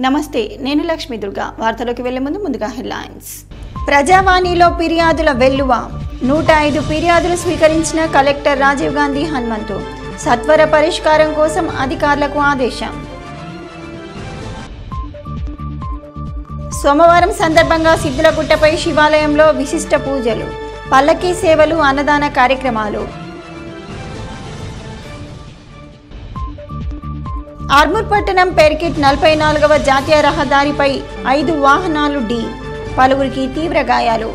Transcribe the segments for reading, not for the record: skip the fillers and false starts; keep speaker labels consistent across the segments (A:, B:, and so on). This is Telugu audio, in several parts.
A: నమస్తే, నేను లక్ష్మీ దుర్గా. వార్తలోకి వెళ్లే ముందుగా హెడ్లైన్స్. ప్రజావాణిలో ఫిర్యాదుల వెల్లువ. 105 ఫిర్యాదులు స్వీకరించిన కలెక్టర్ రాజీవ్ గాంధీ హనుమంతు. సత్వర పరిష్కారం కోసం అధికారులకు ఆదేశం. సోమవారం సందర్భంగా సిద్ధులగుట్టపై శివాలయంలో విశిష్ట పూజలు, పల్లకీ సేవలు, అన్నదాన కార్యక్రమాలు. ఆర్మూర్ పట్టణం పెర్కిట్ 44వ జాతీయ రహదారిపై 5 వాహనాలు ఢీ, పలువురికి తీవ్ర గాయాలు.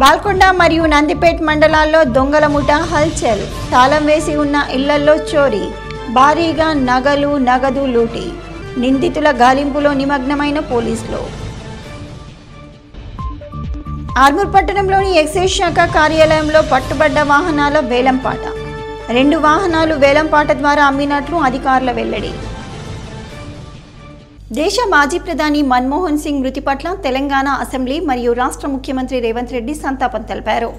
A: బాల్కొండ మరియు నందిపేట్ మండలాల్లో దొంగల ముఠా హల్చల్. తాళం వేసి ఉన్న ఇళ్లల్లో చోరీ, భారీగా నగదు లూటీ. నిందితుల గాలింపులో నిమగ్నమైన పోలీసులు. ఆర్మూర్ పట్టణంలోని ఎక్సైజ్ శాఖ కార్యాలయంలో పట్టుబడ్డ వాహనాల వేలంపాట. 2 వాహనాలు వేలంపాట ద్వారా అమ్మినట్లు అధికారుల వెల్లడి. దేశ మాజీ ప్రధాని మన్మోహన్ సింగ్ మృతి పట్ల తెలంగాణ అసెంబ్లీ మరియు రాష్ట్ర ముఖ్యమంత్రి రేవంత్ రెడ్డి సంతాపం తెలిపారు.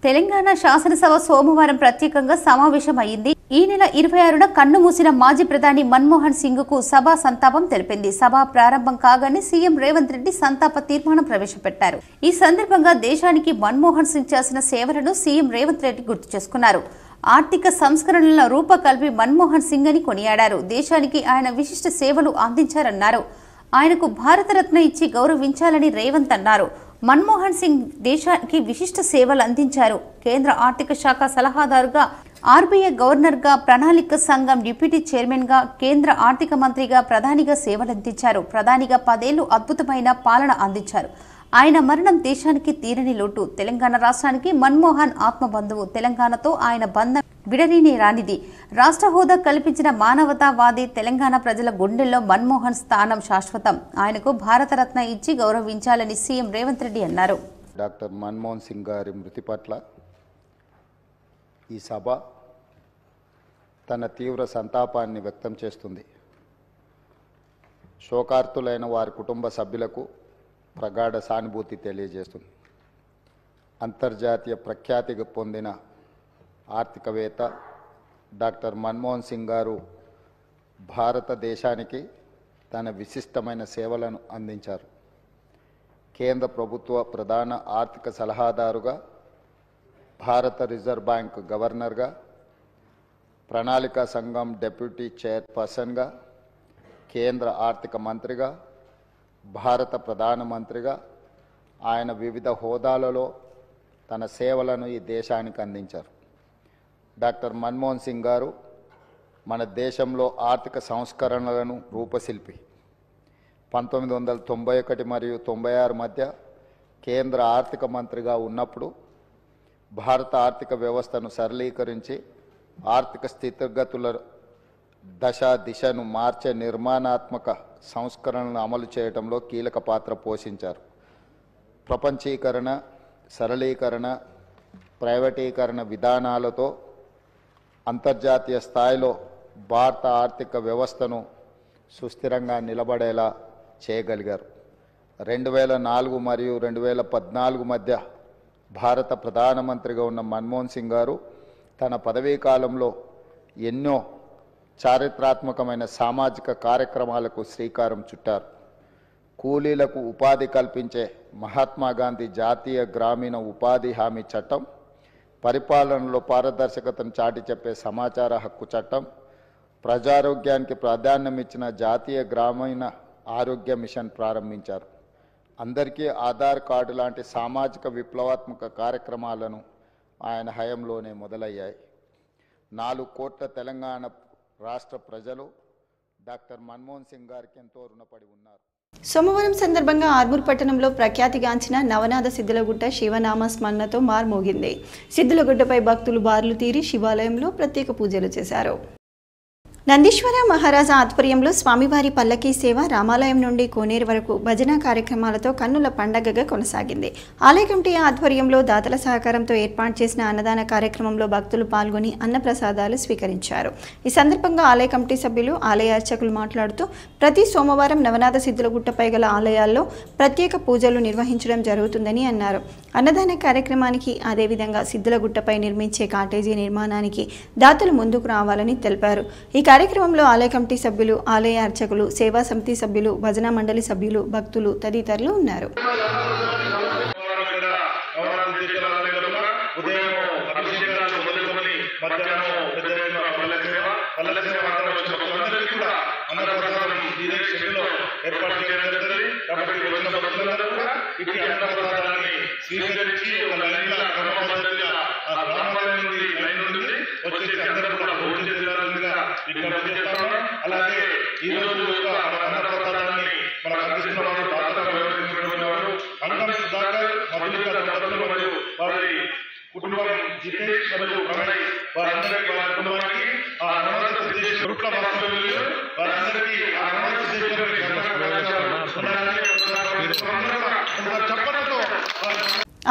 B: తెలంగాణ శాసనసభ సోమవారం ప్రత్యేకంగా సమావేశం అయింది. ఈ నెల 26న కన్నుమూసిన మాజీ ప్రధాని మన్మోహన్ సింగ్ కు సభ సంతాపం తెలిపింది. సభ ప్రారంభం కాగానే సీఎం రేవంత్ రెడ్డి సంతాప తీర్మానం ప్రవేశపెట్టారు. ఈ సందర్భంగా దేశానికి మన్మోహన్ సింగ్ చేసిన సేవలను సీఎం రేవంత్ రెడ్డి గుర్తు చేసుకున్నారు. ఆర్థిక సంస్కరణల రూపకల్పి మన్మోహన్ సింగ్ అని కొనియాడారు. దేశానికి ఆయన విశిష్ట సేవలు అందించారన్నారు. ఆయనకు భారతరత్న ఇచ్చి గౌరవించాలని రేవంత్ అన్నారు. మన్మోహన్ సింగ్ దేశానికి విశిష్ట సేవలు అందించారు. కేంద్ర ఆర్థిక శాఖ సలహాదారుగా, ఆర్బీఐ గవర్నర్గా, ప్రణాళిక సంఘం డిప్యూటీ చైర్మన్గా, కేంద్ర ఆర్థిక మంత్రిగా, ప్రధానిగా సేవలందించారు. ప్రధానిగా 10 ఏళ్లు అద్భుతమైన పాలన అందించారు. ఆయన మరణం దేశానికి తీరని లోటు. తెలంగాణ రాష్ట్రానికి మన్మోహన్ ఆత్మబంధువు. తెలంగాణతో ఆయన బంధం విడదీని రానిది. రాష్ట్ర హోదా కల్పించిన మానవతావాది. తెలంగాణ ప్రజల గుండెల్లో మన్మోహన్ స్థానం శాశ్వతం. ఆయనకు భారతరత్న ఇచ్చి గౌరవించాలని సీఎం రేవంత్ రెడ్డి అన్నారు.
C: డాక్టర్ మన్మోహన్ సింగ్ గారి మృతి పట్ల ఈ సభ తన తీవ్ర సంతాపాన్ని వ్యక్తం చేస్తుంది. శోకార్తులైన వారి కుటుంబ సభ్యులకు ప్రగాఢ సానుభూతి తెలియజేస్తుంది. అంతర్జాతీయ ప్రఖ్యాతి పొందిన ఆర్థికవేత్త డాక్టర్ మన్మోహన్ సింగ్ గారు భారతదేశానికి తన విశిష్టమైన సేవలను అందించారు. కేంద్ర ప్రభుత్వ ప్రధాన ఆర్థిక సలహాదారుగా, భారత రిజర్వ్ బ్యాంక్ గవర్నర్గా, ప్రణాళిక సంఘం డిప్యూటీ చైర్పర్సన్గా, కేంద్ర ఆర్థిక మంత్రిగా, భారత ప్రధానమంత్రిగా ఆయన వివిధ హోదాలలో తన సేవలను ఈ దేశానికి అందించారు. డాక్టర్ మన్మోహన్ సింగ్ గారు మన దేశంలో ఆర్థిక సంస్కరణలను రూపశిల్పి. 1991 మరియు 96 మధ్య కేంద్ర ఆర్థిక మంత్రిగా ఉన్నప్పుడు భారత ఆర్థిక వ్యవస్థను సరళీకరించి ఆర్థిక స్థితిగతుల దిశను మార్చే నిర్మాణాత్మక సంస్కరణలను అమలు చేయడంలో కీలక పాత్ర పోషించారు. ప్రపంచీకరణ, సరళీకరణ, ప్రైవేటీకరణ విధానాలతో అంతర్జాతీయ స్థాయిలో భారత ఆర్థిక వ్యవస్థను సుస్థిరంగా నిలబడేలా చేయగలిగారు. 2004 మరియు 2014 మధ్య భారత ప్రధానమంత్రిగా ఉన్న మన్మోహన్ సింగ్ గారు తన పదవీ కాలంలో ఎన్నో చారిత్రాత్మకమైన సామాజిక కార్యక్రమాలకు శ్రీకారం చుట్టారు. కూలీలకు ఉపాధి కల్పించే మహాత్మాగాంధీ జాతీయ గ్రామీణ ఉపాధి హామీ చట్టం, పరిపాలనలో పారదర్శకతను చాటి చెప్పే సమాచార హక్కు చట్టం, ప్రజారోగ్యానికి ప్రాధాన్యం ఇచ్చిన జాతీయ గ్రామీణ ఆరోగ్య మిషన్ ప్రారంభించారు. అందరికీ ఆధార్ కార్డు లాంటి సామాజిక విప్లవాత్మక కార్యక్రమాలను ఆయన హయాంలోనే మొదలయ్యాయి. 4 కోట్ల తెలంగాణ రాష్ట్ర ప్రజలు డాక్టర్ మన్మోహన్ సింగ్ గారికి ఎంతో రుణపడి ఉన్నారు.
A: సోమవారం సందర్భంగా ఆర్మూర్ పట్టణంలో ప్రఖ్యాతిగాంచిన నవనాథ సిద్ధులగుట్ట శివనామ స్మరణతో మార్మోగింది. సిద్ధులగుట్టపై భక్తులు బారులు తీరి శివాలయంలో ప్రత్యేక పూజలు చేశారు. నందీశ్వర మహారాజా ఆధ్వర్యంలో స్వామివారి పల్లకీ సేవ రామాలయం నుండి కోనేరు వరకు భజన కార్యక్రమాలతో కన్నుల పండగగా కొనసాగింది. ఆలయ కమిటీ ఆధ్వర్యంలో దాతల సహకారంతో ఏర్పాటు చేసిన అన్నదాన కార్యక్రమంలో భక్తులు పాల్గొని అన్నప్రసాదాలు స్వీకరించారు. ఈ సందర్భంగా ఆలయ కమిటీ సభ్యులు, ఆలయ అర్చకులు మాట్లాడుతూ ప్రతి సోమవారం నవనాథ సిద్ధులగుట్టపై గల ఆలయాల్లో ప్రత్యేక పూజలు నిర్వహించడం జరుగుతుందని అన్నారు. అన్నదాన కార్యక్రమానికి అదేవిధంగా సిద్ధులగుట్టపై నిర్మించే కాటేజీ నిర్మాణానికి దాతలు ముందుకు రావాలని తెలిపారు. ఈ కార్యక్రమంలో ఆలయ కమిటీ సభ్యులు, ఆలయ అర్చకులు, సేవా సమితి సభ్యులు, భజన మండలి సభ్యులు, భక్తులు తదితరులు ఉన్నారు.
D: స్వీకరించి ఒక లైన్ల క్రమపద్ధతిగా ఆ గ్రామాల నుండి లైన్ నుండి వచ్చేసి అందరూ కూడా భోజనం చేయాల్సిందిగా విజ్ఞప్తి చేస్తాము. అలాగే ఈ రోజు మన అన్నప్రసాదాన్ని మనకు అందిస్తున్న వారు దాతగా వ్యవహరించినటువంటి వారు అంకం సుధాకర్, మధులిక దంపతులు మరియు వారి కుటుంబం జితేష్ మరియు ప్రణయ్ వారందరికీ వారి కుటుంబానికి ఆ నవరత్న సిద్ధేశ్వర రుట్ల వాస్తవ్యులు వారందరికీ ఆ నవరత్న సిద్ధేశ్వరుని చెప్పడంతో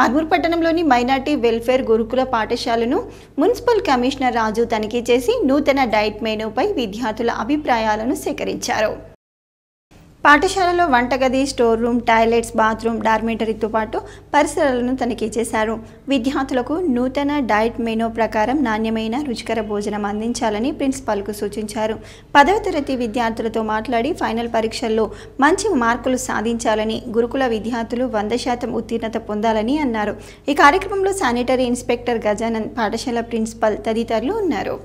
A: ఆర్మూర్ పట్టణంలోని మైనార్టీ వెల్ఫేర్ గురుకుల పాఠశాలను మున్సిపల్ కమిషనర్ రాజు తనిఖీ చేసి నూతన డైట్ మెనూపై విద్యార్థుల అభిప్రాయాలను సేకరించారు. పాఠశాలలో వంటగది, స్టోర్ రూమ్, టాయిలెట్స్, బాత్రూమ్, డార్మేటరీతో పాటు పరిసరాలను తనిఖీ చేశారు. విద్యార్థులకు నూతన డైట్ మెనూ ప్రకారం నాణ్యమైన రుచికర భోజనం అందించాలని ప్రిన్సిపాల్కు సూచించారు. 10వ తరగతి విద్యార్థులతో మాట్లాడి ఫైనల్ పరీక్షల్లో మంచి మార్కులు సాధించాలని, గురుకుల విద్యార్థులు 100% ఉత్తీర్ణత పొందాలని అన్నారు. ఈ కార్యక్రమంలో శానిటరీ ఇన్స్పెక్టర్ గజానంద్, పాఠశాల ప్రిన్సిపల్ తదితరులు ఉన్నారు.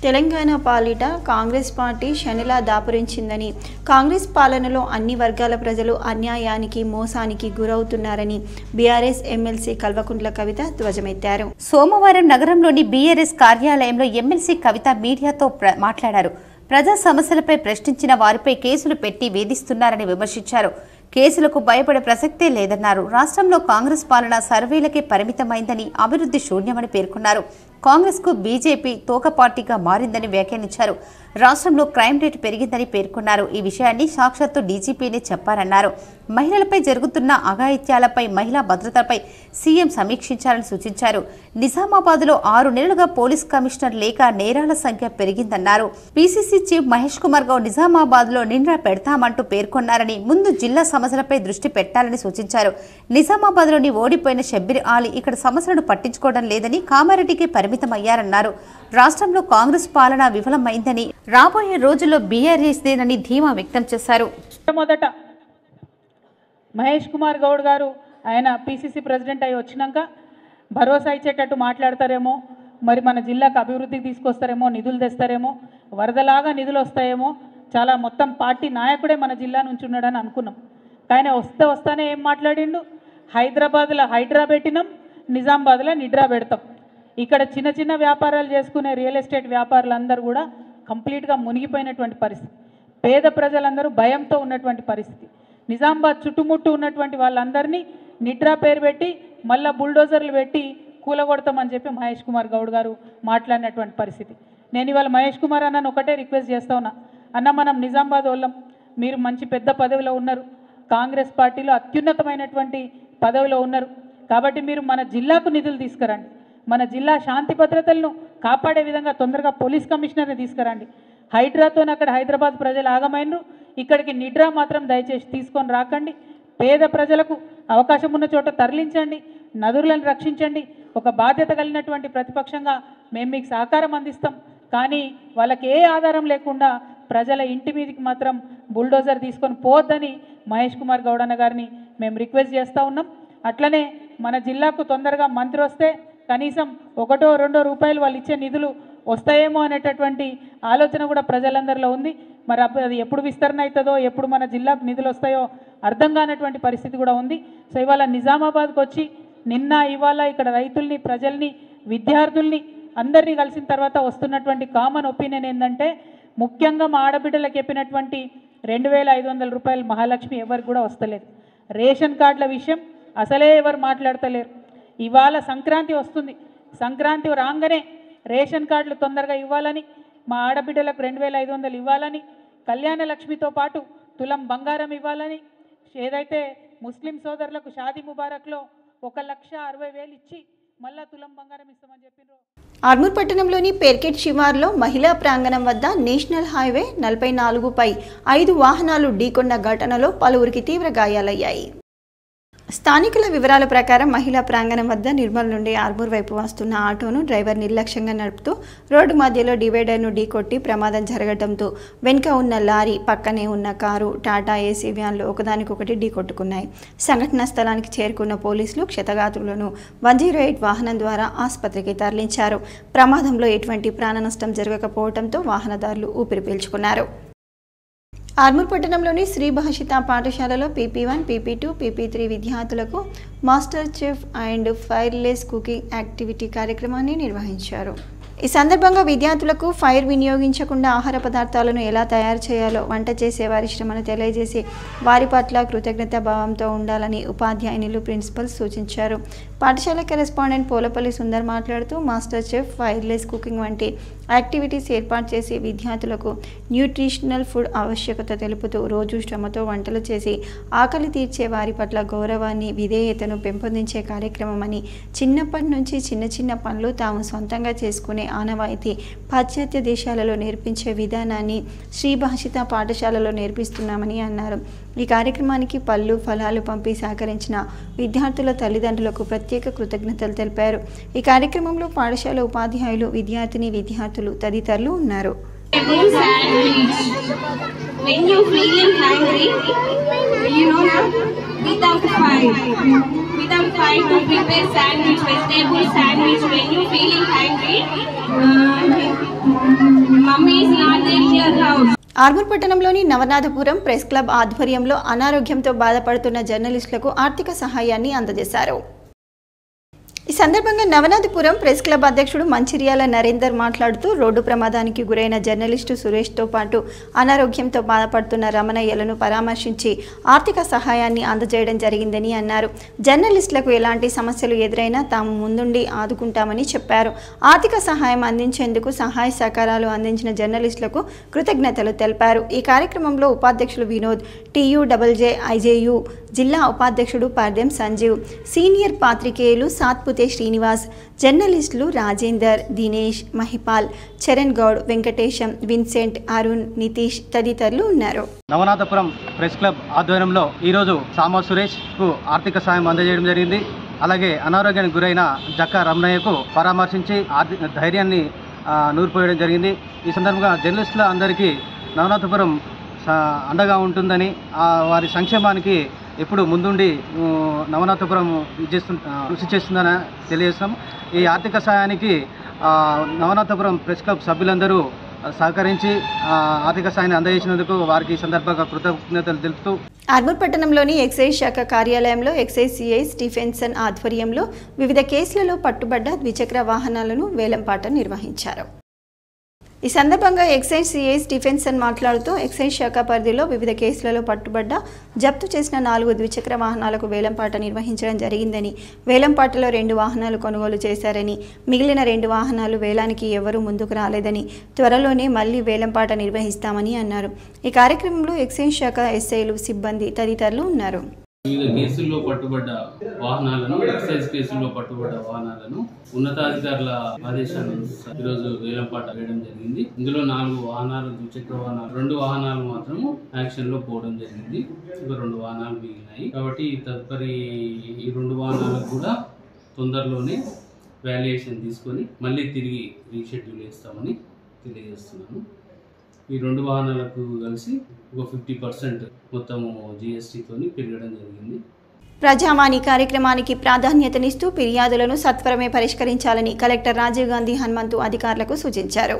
A: తెలంగాణ పాలిట కాంగ్రెస్ పార్టీ శనిలా దాపురించిందని, కాంగ్రెస్ పాలనలో అన్ని వర్గాల ప్రజలు అన్యాయానికి, మోసానికి గురవుతున్నారని బీఆర్ఎస్ ఎమ్మెల్సీ కల్వకుంట్ల కవిత ధ్వజమెత్తారు.
B: సోమవారం నగరంలోని బీఆర్ఎస్ కార్యాలయంలో ఎమ్మెల్సీ కవిత మీడియాతో మాట్లాడారు. ప్రజా సమస్యలపై ప్రశ్నించిన వారిపై కేసులు పెట్టి వేధిస్తున్నారని విమర్శించారు. కేసులకు భయపడే ప్రసక్తే లేదన్నారు. రాష్ట్రంలో కాంగ్రెస్ పాలన సర్వేలకే పరిమితమైందని, అభివృద్ధి శూన్యమని పేర్కొన్నారు. కాంగ్రెస్కు బీజేపీ తోక పార్టీగా మారిందని వ్యాఖ్యానించారు. రాష్ట్రంలో క్రైమ్ రేటు పెరిగిందని పేర్కొన్నారు. ఈ విషయాన్ని సాక్షాత్తు డీజీపీనే చెప్పారన్నారు. మహిళలపై జరుగుతున్న అఘాయిత్యాలపై, మహిళా భద్రతపై సీఎం సమీక్షించాలని సూచించారు. నిజామాబాద్లో 6 నెలలుగా పోలీస్ కమిషనర్ లేక నేరాల సంఖ్య పెరిగిందన్నారు. పీసీసీ చీఫ్ మహేష్ కుమార్ గౌడ్ నిజామాబాద్లో నిండా పెడతామంటూ పేర్కొన్నారని, ముందు జిల్లా సమస్యలపై దృష్టి పెట్టాలని సూచించారు. నిజామాబాద్లోని ఓడిపోయిన షబ్బీర్ ఆలీ ఇక్కడ సమస్యలను పట్టించుకోవడం లేదని, కామారెడ్డికి పరిమితమయ్యారన్నారు. రాష్ట్రంలో కాంగ్రెస్ పాలన విఫలమైందని, రాబోయే రోజుల్లో బీఆర్ఎస్దేనని ధీమా వ్యక్తం చేశారు.
E: మొదట మహేష్ కుమార్ గౌడ్ గారు ఆయన పీసీసీ ప్రెసిడెంట్ అయి వచ్చినాక భరోసా ఇచ్చేటట్టు మాట్లాడతారేమో, మరి మన జిల్లాకు అభివృద్ధికి తీసుకొస్తారేమో, నిధులు తెస్తారేమో, వరదలాగా నిధులు వస్తాయేమో, చాలా మొత్తం పార్టీ నాయకుడే మన జిల్లా నుంచి ఉన్నాడని అనుకున్నాం. కానీ వస్తానే ఏం మాట్లాడిండు, హైదరాబాద్లో హైడ్రా పెట్టినాం, నిజామాబాద్లో నిడ్రా పెడతాం. ఇక్కడ చిన్న చిన్న వ్యాపారాలు చేసుకునే రియల్ ఎస్టేట్ వ్యాపారులందరూ కూడా కంప్లీట్గా మునిగిపోయినటువంటి పరిస్థితి. పేద ప్రజలందరూ భయంతో ఉన్నటువంటి పరిస్థితి. నిజామాబాద్ చుట్టుముట్టు ఉన్నటువంటి వాళ్ళందరినీ నిడ్రా పేరు పెట్టి మళ్ళీ బుల్డోజర్లు పెట్టి కూలగొడతామని చెప్పి మహేష్ కుమార్ గౌడ్ గారు మాట్లాడినటువంటి పరిస్థితి. నేను ఇవాళ మహేష్ కుమార్ అన్నను ఒకటే రిక్వెస్ట్ చేస్తా ఉన్నా, అన్న మనం నిజామాబాద్ వాళ్ళం, మీరు మంచి పెద్ద పదవిలో ఉన్నారు, కాంగ్రెస్ పార్టీలో అత్యున్నతమైనటువంటి పదవిలో ఉన్నారు, కాబట్టి మీరు మన జిల్లాకు నిధులు తీసుకురండి, మన జిల్లా శాంతి భద్రతలను కాపాడే విధంగా తొందరగా పోలీస్ కమిషనర్ని తీసుకురండి. హైడ్రాతో అక్కడ హైదరాబాద్ ప్రజలు ఆగమైనరు, ఇక్కడికి నిడ్రా మాత్రం దయచేసి తీసుకొని రాకండి. పేద ప్రజలకు అవకాశం ఉన్న చోట తరలించండి, నదులను రక్షించండి. ఒక బాధ్యత కలిగినటువంటి ప్రతిపక్షంగా మేము మీకు సహకారం అందిస్తాం. కానీ వాళ్ళకి ఏ ఆధారం లేకుండా ప్రజల ఇంటి మీదకి మాత్రం బుల్డోజర్ తీసుకొని పోవద్దని మహేష్ కుమార్ గౌడ్ అన్న గారిని మేము రిక్వెస్ట్ చేస్తూ ఉన్నాం. అట్లనే మన జిల్లాకు తొందరగా మంత్రి వస్తే కనీసం 1-2 రూపాయలు వాళ్ళు ఇచ్చే నిధులు వస్తాయేమో అనేటటువంటి ఆలోచన కూడా ప్రజలందరిలో ఉంది. మరి అది ఎప్పుడు విస్తరణ అవుతుందో, ఎప్పుడు మన జిల్లాకు నిధులు వస్తాయో అర్థం కానటువంటి పరిస్థితి కూడా ఉంది. సో ఇవాళ నిజామాబాద్కి వచ్చి నిన్న ఇవాళ ఇక్కడ రైతుల్ని, ప్రజల్ని, విద్యార్థుల్ని అందరినీ కలిసిన తర్వాత వస్తున్నటువంటి కామన్ ఒపీనియన్ ఏంటంటే, ముఖ్యంగా మా ఆడబిడ్డలకు చెప్పినటువంటి 2500 రూపాయలు మహాలక్ష్మి ఎవరికి కూడా వస్తలేదు. రేషన్ కార్డుల విషయం అసలే ఎవరు మాట్లాడతలేరు. ఇవాళ సంక్రాంతి వస్తుంది, సంక్రాంతి రాగానే రేషన్ కార్డులు తొందరగా ఇవ్వాలని, మా ఆడబిడ్డలకు 2500 ఇవ్వాలని, కళ్యాణ లక్ష్మితో పాటు తులం బంగారం ఇవ్వాలని, ఏదైతే ముస్లిం సోదరులకు షాదీ ముబారక్లో 1,60,000 ఇచ్చి మళ్ళా తులం బంగారం ఇస్తామని చెప్పినారు.
A: ఆర్మూర్ పట్టణంలోని పేర్కెట్ శివార్లో మహిళా ప్రాంగణం వద్ద నేషనల్ హైవే 44పై 5 వాహనాలు ఢీకొన్న ఘటనలో పలువురికి తీవ్ర గాయాలయ్యాయి. స్థానికుల వివరాల ప్రకారం మహిళా ప్రాంగణం వద్ద నిర్మల్ నుండి ఆర్మూర్ వైపు వస్తున్న ఆటోను డ్రైవర్ నిర్లక్ష్యంగా నడుపుతూ రోడ్డు మధ్యలో డివైడర్ను ఢీకొట్టి ప్రమాదం జరగడంతో వెనుక ఉన్న లారీ, పక్కనే ఉన్న కారు, టాటా ఏసీ వ్యాన్లు ఒకదానికొకటి ఢీకొట్టుకున్నాయి. సంఘటనా స్థలానికి చేరుకున్న పోలీసులు క్షతగాత్రులను 108 వాహనం ద్వారా ఆసుపత్రికి తరలించారు. ప్రమాదంలో ఎటువంటి ప్రాణ నష్టం జరగకపోవడంతో వాహనదారులు ఊపిరి పీల్చుకున్నారు. ఆర్మూర్ పట్టణంలోని శ్రీ భాషిత పాఠశాలలో PP1, PP2, PP3 విద్యార్థులకు master chef and fireless cooking activity కార్యక్రమాన్ని నిర్వహించారు. ఈ సందర్భంగా విద్యార్థులకు ఫైర్ వినియోగించకుండా ఆహార పదార్థాలను ఎలా తయారు చేయాలో, వంట చేసే వారి శ్రమను తెలియజేసి వారి పట్ల కృతజ్ఞతా భావంతో ఉండాలని ఉపాధ్యాయునులు, ప్రిన్సిపల్ సూచించారు. పాఠశాల కరెస్పాండెంట్ పోలపల్లి సుందర్ మాట్లాడుతూ మాస్టర్ చెఫ్, ఫైర్లెస్ కుకింగ్ వంటి యాక్టివిటీస్ ఏర్పాటు చేసి విద్యార్థులకు న్యూట్రిషనల్ ఫుడ్ ఆవశ్యకత తెలుపుతూ రోజు శ్రమతో వంటలు చేసి ఆకలి తీర్చే వారి పట్ల గౌరవాన్ని, విధేయతను పెంపొందించే కార్యక్రమమని, చిన్నప్పటి నుంచి చిన్న చిన్న పనులు తాము సొంతంగా చేసుకునే ఆనవాయితీ పాశ్చాత్య దేశాలలో నేర్పించే విధానాన్ని శ్రీ భాషిత పాఠశాలలో నేర్పిస్తున్నామని అన్నారు. ఈ కార్యక్రమానికి పళ్ళు, ఫలాలు పంపి సహకరించిన విద్యార్థుల తల్లిదండ్రులకు ప్రత్యేక కృతజ్ఞతలు తెలిపారు. ఈ కార్యక్రమంలో పాఠశాల ఉపాధ్యాయులు, విద్యార్థులు తదితరులు ఉన్నారు.
F: Without trying to prepare sandwich, vegetable sandwich when you feeling hungry, mummy is not there in your house.
A: Armoor పట్టణంలోని నవనాథపురం ప్రెస్ క్లబ్ ఆధ్వర్యంలో అనారోగ్యంతో బాధపడుతున్న జర్నలిస్టులకు ఆర్థిక సహాయాన్ని అందజేశారు. ఈ సందర్భంగా నవనాథపురం ప్రెస్ క్లబ్ అధ్యక్షుడు మంచిర్యాల నరేందర్ మాట్లాడుతూ రోడ్డు ప్రమాదానికి గురైన జర్నలిస్టు సురేష్తో పాటు అనారోగ్యంతో బాధపడుతున్న రమణయ్యలను పరామర్శించి ఆర్థిక సహాయాన్ని అందజేయడం జరిగిందని అన్నారు. జర్నలిస్టులకు ఎలాంటి సమస్యలు ఎదురైనా తాము ముందుండి ఆదుకుంటామని చెప్పారు. ఆర్థిక సహాయం అందించేందుకు సహాయ సహకారాలు అందించిన జర్నలిస్టులకు కృతజ్ఞతలు తెలిపారు. ఈ కార్యక్రమంలో ఉపాధ్యక్షులు వినోద్, TUJJIJU జిల్లా ఉపాధ్యక్షుడు పర్దెం సంజీవ్, సీనియర్ పాత్రికేయులు సాత్పుతే శ్రీనివాస్, జర్నలిస్టులు రాజేందర్, దినేష్, మహిపాల్, చరణ్ గౌడ్, వెంకటేశం, విన్సెంట్, అరుణ్, నితీష్ తదితరులు ఉన్నారు.
G: నవనాథపురం ప్రెస్ క్లబ్ ఆధ్వర్యంలో ఈరోజు సామా సురేష్కు ఆర్థిక సాయం అందజేయడం జరిగింది. అలాగే అనారోగ్యానికి గురైన జక్కా రమణయ్యకు పరామర్శించి ధైర్యాన్ని నూరిపోయడం జరిగింది. ఈ సందర్భంగా జర్నలిస్టుల అందరికీ నవనాథపురం అండగా ఉంటుందని, వారి సంక్షేమానికి ఎప్పుడు ముందుండి నవనాథపురం కృషి చేస్తుందని తెలియజేస్తాం. ఈ ఆర్థిక సహాయానికి నవనాథపురం ప్రెస్ క్లబ్ సభ్యులందరూ సహకరించి ఆర్థిక సాయాన్ని అందజేసినందుకు వారికి ఈ సందర్భంగా కృతజ్ఞతలు తెలుపుతూ
A: ఆర్మూర్ పట్టణంలోని ఎక్సైజ్ శాఖ కార్యాలయంలో ఎక్సైజ్ సిఐ స్టీఫెన్సన్ ఆధ్వర్యంలో వివిధ కేసులలో పట్టుబడ్డ ద్విచక్ర వాహనాలను వేలంపాట నిర్వహించారు. ఈ సందర్భంగా ఎక్సైజ్ సిఐ స్టీఫెన్సన్ మాట్లాడుతూ ఎక్సైజ్ శాఖ పరిధిలో వివిధ కేసులలో పట్టుబడ్డ జప్తు చేసిన 4 ద్విచక్ర వాహనాలకు వేలంపాట నిర్వహించడం జరిగిందని, వేలంపాటలో 2 వాహనాలు కొనుగోలు చేశారని, మిగిలిన 2 వాహనాలు వేలానికి ఎవరూ ముందుకు రాలేదని, త్వరలోనే మళ్లీ వేలంపాట నిర్వహిస్తామని అన్నారు. ఈ కార్యక్రమంలో ఎక్సైజ్ శాఖ ఎస్ఐలు, సిబ్బంది తదితరులు ఉన్నారు.
H: వివిధ కేసుల్లో పట్టుబడ్డ వాహనాలను, ఎక్సైజ్ కేసుల్లో పట్టుబడ్డ వాహనాలను ఉన్నతాధికారుల ఆదేశానుసారం ఈరోజు వేలంపాట వేయడం జరిగింది. ఇందులో 4 వాహనాలు ద్విచక్ర వాహనాలు, 2 వాహనాలు మాత్రము యాక్షన్ లో పోవడం జరిగింది. ఇంకా 2 వాహనాలు మిగిలినాయి. కాబట్టి తదుపరి ఈ 2 వాహనాలకు కూడా తొందరలోనే వాల్యుయేషన్ తీసుకొని మళ్ళీ తిరిగి రీషెడ్యూల్ చేస్తామని తెలియజేస్తున్నాను. ఈ 2 వాహనాలకు కలిసి ఒక 50% మొత్తము GSTతోని పెరగడం జరిగింది.
A: ప్రజావాణి కార్యక్రమానికి ప్రాధాన్యతనిస్తూ ఫిర్యాదులను సత్వరమే పరిష్కరించాలని కలెక్టర్ రాజీవ్ గాంధీ హనుమంతు అధికారులకు సూచించారు.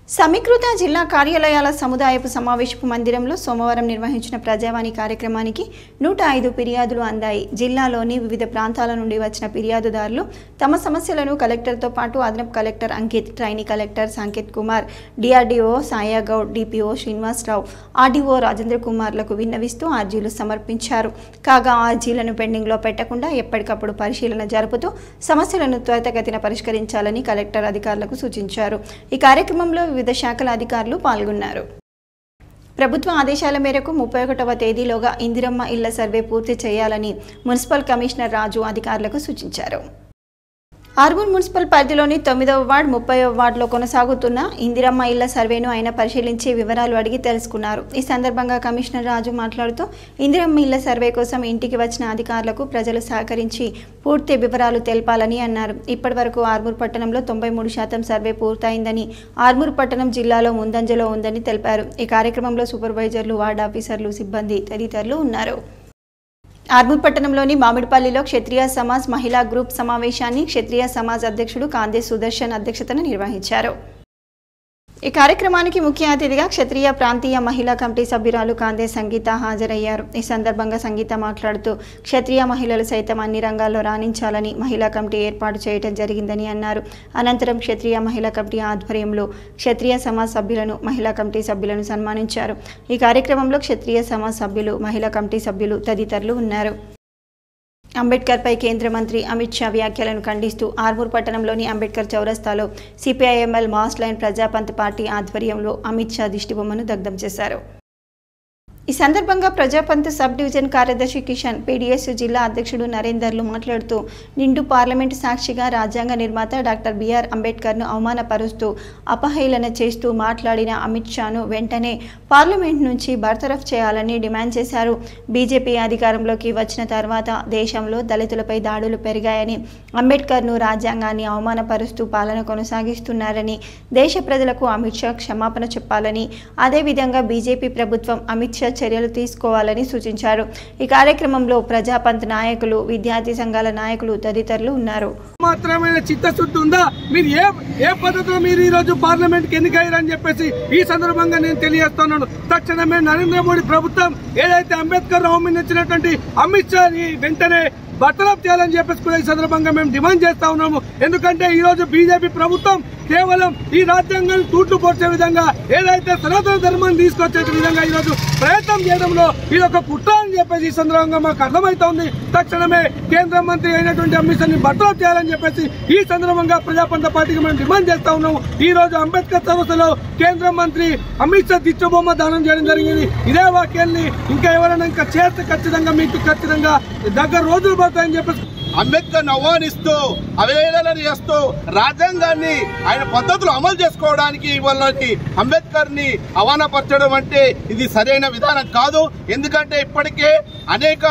A: సమీకృత జిల్లా కార్యాలయాల సముదాయపు సమావేశపు మందిరంలో సోమవారం నిర్వహించిన ప్రజావాణి కార్యక్రమానికి 105 ఫిర్యాదులు అందాయి. జిల్లాలోని వివిధ ప్రాంతాల నుండి వచ్చిన ఫిర్యాదుదారులు తమ సమస్యలను కలెక్టర్తో పాటు అదనపు collector Ankit, trainee collector Sanketh Kumar, DRDO Sayagoud, DPO Srinivasarao, RDO Rajendra కుమార్లకు విన్నవిస్తూ అర్జీలు సమర్పించారు. కాగా అర్జీలను పెండింగ్లో పెట్టకుండా ఎప్పటికప్పుడు పరిశీలన జరుపుతూ సమస్యలను త్వరితగతిన పరిష్కరించాలని కలెక్టర్ అధికారులకు సూచించారు. ఈ కార్యక్రమంలో వివిధ శాఖల అధికారులు పాల్గొన్నారు. ప్రభుత్వ ఆదేశాల మేరకు 31వ తేదీలోగా ఇందిరమ్మ ఇళ్ల సర్వే పూర్తి చేయాలని మున్సిపల్ కమిషనర్ రాజు అధికారులకు సూచించారు. ఆర్మూర్ మున్సిపల్ పరిధిలోని 9వ వార్డు 30వ వార్డులో కొనసాగుతున్న ఇందిరమ్మ ఇళ్ల సర్వేను ఆయన పరిశీలించి వివరాలు అడిగి తెలుసుకున్నారు. ఈ సందర్భంగా కమిషనర్ రాజు మాట్లాడుతూ ఇందిరమ్మ ఇళ్ల సర్వే కోసం ఇంటికి వచ్చిన అధికారులకు ప్రజలు సహకరించి పూర్తి వివరాలు తెలపాలని అన్నారు. ఇప్పటివరకు ఆర్మూర్ పట్టణంలో 93% సర్వే పూర్తయిందని, ఆర్మూర్ పట్టణం జిల్లాలో ముందంజలో ఉందని తెలిపారు. ఈ కార్యక్రమంలో సూపర్వైజర్లు, వార్డు ఆఫీసర్లు, సిబ్బంది తదితరులు ఉన్నారు. ఆర్మూర్ పట్టణంలోని మామిడిపల్లిలో క్షత్రియ సమాజ్ మహిళా గ్రూప్ సమావేశాన్ని క్షత్రియ సమాజ్ అధ్యక్షుడు కాందే సుదర్శన్ అధ్యక్షతన నిర్వహించారు. ఈ కార్యక్రమానికి ముఖ్య అతిథిగా క్షత్రియ ప్రాంతీయ మహిళా కమిటీ సభ్యురాలు కాందే సంగీత హాజరయ్యారు. ఈ సందర్భంగా సంగీత మాట్లాడుతూ క్షత్రియ మహిళలు సైతం అన్ని రంగాల్లో రాణించాలని మహిళా కమిటీ ఏర్పాటు చేయడం జరిగిందని అన్నారు. అనంతరం క్షత్రియ మహిళా కమిటీ ఆధ్వర్యంలో క్షత్రియ సమాజ్ సభ్యులను, మహిళా కమిటీ సభ్యులను సన్మానించారు. ఈ కార్యక్రమంలో క్షత్రియ సమాజ్ సభ్యులు, మహిళా కమిటీ సభ్యులు తదితరులు ఉన్నారు. అంబేద్కర్పై కేంద్ర మంత్రి అమిత్ షా వ్యాఖ్యలను ఖండిస్తూ ఆర్మూర్ పట్టణంలోని అంబేద్కర్ చౌరస్తాలో CPIML mass line Prajapanth party ఆధ్వర్యంలో అమిత్ షా దిష్టిబొమ్మను దగ్ధం చేశారు. ఈ సందర్భంగా ప్రజాపంత్ సబ్ డివిజన్ కార్యదర్శి కిషన్, పీడీఎస్ జిల్లా అధ్యక్షుడు నరేందర్లు మాట్లాడుతూ నిండు పార్లమెంటు సాక్షిగా రాజ్యాంగ నిర్మాత డాక్టర్ బిఆర్ అంబేద్కర్ను అవమానపరుస్తూ అపహేళన చేస్తూ మాట్లాడిన అమిత్ షాను వెంటనే పార్లమెంట్ నుంచి బర్తరఫ్ చేయాలని డిమాండ్ చేశారు. బీజేపీ అధికారంలోకి వచ్చిన తర్వాత దేశంలో దళితులపై దాడులు పెరిగాయని, అంబేద్కర్ను, రాజ్యాంగాన్ని అవమానపరుస్తూ పాలన కొనసాగిస్తున్నారని, దేశ ప్రజలకు అమిత్ షా క్షమాపణ చెప్పాలని, అదేవిధంగా బీజేపీ ప్రభుత్వం అమిత్ షా చర్యలు తీసుకోవాలని సూచించారు. ఈ కార్యక్రమంలో ప్రజాపంత్ నాయకులు, విద్యార్థి సంఘాల నాయకులు తదితరులు ఉన్నారు.
I: మాత్రమే చిత్తశుద్ధి ఉందా? మీరు ఏ పద్ధతిలో మీరు ఈ రోజు పార్లమెంట్ కి ఎన్నికయ్యారని చెప్పేసి ఈ సందర్భంగా నేను తెలియజేస్తున్నాను. తక్షణమే నరేంద్ర మోడీ ప్రభుత్వం ఏదైతే అంబేద్కర్ అవమానించినటువంటి అమిత్ షా వెంటనే బర్తరఫ్ చేయాలని చెప్పేసి కూడా ఈ సందర్భంగా మేము డిమాండ్ చేస్తా ఉన్నాము. ఎందుకంటే ఈ రోజు బీజేపీ ప్రభుత్వం కేవలం ఈ రాజ్యాంగాన్ని తూట్లు పొడిచే విధంగా, ఏదైతే సనాతన ధర్మాన్ని తీసుకొచ్చే విధంగా ఈ రోజు ప్రయత్నం చేయడంలో ఇది ఒక కుట్ర అని చెప్పేసి ఈ సందర్భంగా మాకు అర్థమవుతోంది. తక్షణమే కేంద్ర మంత్రి అయినటువంటి అమిత్ షాని బర్తరఫ్ చేయాలని చెప్పేసి ఈ సందర్భంగా ప్రజాపంత పార్టీకి మేము డిమాండ్ చేస్తా ఉన్నాము. ఈ రోజు అంబేద్కర్ సదస్సులో కేంద్ర మంత్రి అమిత్ షా దిష్టిబొమ్మ దానం చేయడం జరిగింది. ఇదే వాక్యాన్ని ఇంకా ఎవరైనా ఇంకా చేస్తే ఖచ్చితంగా మీకు ఖచ్చితంగా దగ్గర రోజులు పడతాయని చెప్పేసి
J: అంబేద్కర్ ఆహ్వానిస్తూ, అవేళన చేస్తూ రాజ్యాంగాన్ని ఆయన పద్ధతులు అమలు చేసుకోవడానికి వాళ్ళని అంబేద్కర్ ని అవమానపరచడం అంటే ఇది సరైన విధానం కాదు. ఎందుకంటే ఇప్పటికే అనేక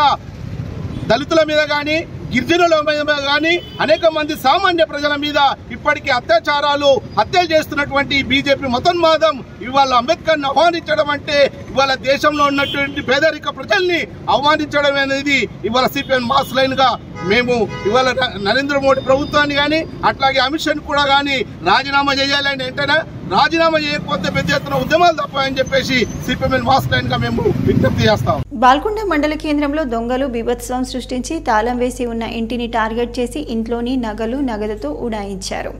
J: దళితుల మీద కానీ, గిరిజనుల మీద కానీ, అనేక మంది సామాన్య ప్రజల మీద ఇప్పటికీ అత్యాచారాలు, హత్యలు చేస్తున్నటువంటి బీజేపీ మతోన్మాదం ఇవాళ అంబేద్కర్ని అవమానించడం అంటే ఇవాళ దేశంలో ఉన్నటువంటి పేదరిక ప్రజల్ని అవమానించడం అనేది ఇవాళ సిపిఎం మాస్ లైన్ గా మేము ఇవాళ నరేంద్ర మోడీ ప్రభుత్వాన్ని కానీ, అట్లాగే అమిత్ షాని కూడా కానీ రాజీనామా చేయాలని, వెంటనే రాజీనామా చేయకపోతే పెద్ద ఎత్తున ఉద్యమాలు తప్పాయని చెప్పేసి సిపిఎం మాస్ లైన్ గా మేము విజ్ఞప్తి చేస్తాం.
A: బాల్కొండ మండల కేంద్రంలో దొంగలు బీభత్సం సృష్టించి తాళం వేసి ఉన్న ఇంటిని టార్గెట్ చేసి ఇంట్లోని నగలు, నగదుతో ఉడాయించారు.